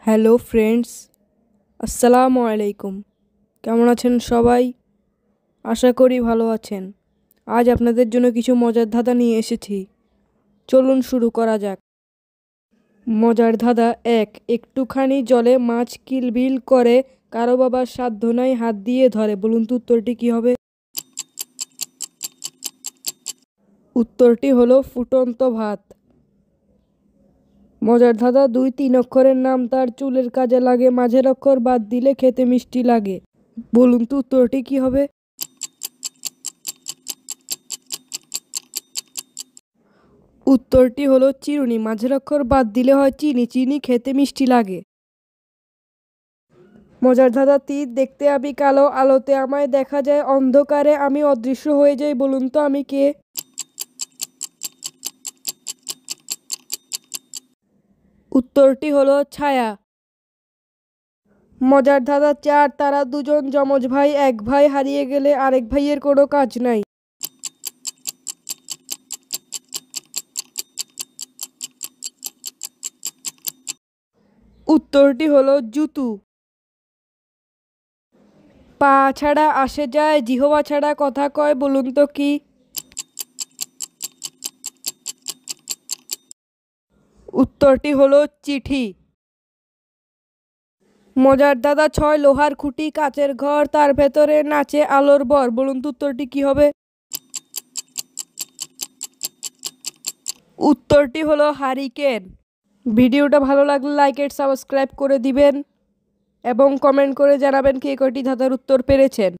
Hello friends, আসসালামু আলাইকুম। কেমন আছেন সবাই? আশা করি ভালো আছেন। আজ আপনাদের জন্য কিছু মজার ধাঁধা নিয়ে এসেছি। চলুন শুরু করা যাক। মজার ধাঁধা এক। একটুখানি জলে মাছ কিলবিল করে, কারো বাবার সাধ্য নাই হাত দিয়ে ধরে। বলুন তো উত্তরটি কী হবে? উত্তরটি হলো ফুটন্ত ভাত। মজার ধাঁধা দুই। তিন অক্ষরের নাম, তার চুলের কাজে লাগে, মাঝের অক্ষর বাদ দিলে খেতে মিষ্টি লাগে। বলুন তো উত্তরটি কী হবে? উত্তরটি হলো চিরুনি। মাঝের অক্ষর বাদ দিলে হয় চিনি, চিনি খেতে মিষ্টি লাগে। মজার ধাঁধা তিন। দেখতে আমি কালো, আলোতে আমায় দেখা যায়, অন্ধকারে আমি অদৃশ্য হয়ে যাই। বলুন তো আমি কে? উত্তরটি হলো ছায়া। মজার ধাঁধা চার। তারা দুজন যমজ ভাই, এক ভাই হারিয়ে গেলে আরেক ভাইয়ের কোনো কাজ নাই। উত্তরটি হলো জুতু। পা ছাড়া আসে যায়, জিহবা ছাড়া কথা কয়। বলুন তো কি? উত্তরটি হলো চিঠি। মজার দাদা ছয়। লোহার খুঁটি, কাচের ঘর, তার ভেতরে নাচে আলোর বর। বলুন তো উত্তরটি কি হবে? উত্তরটি হলো হারিকেন। ভিডিওটা ভালো লাগলে লাইক এন্ড সাবস্ক্রাইব করে দিবেন এবং কমেন্ট করে জানাবেন কে কয়টি ধাঁধার উত্তর পেরেছেন।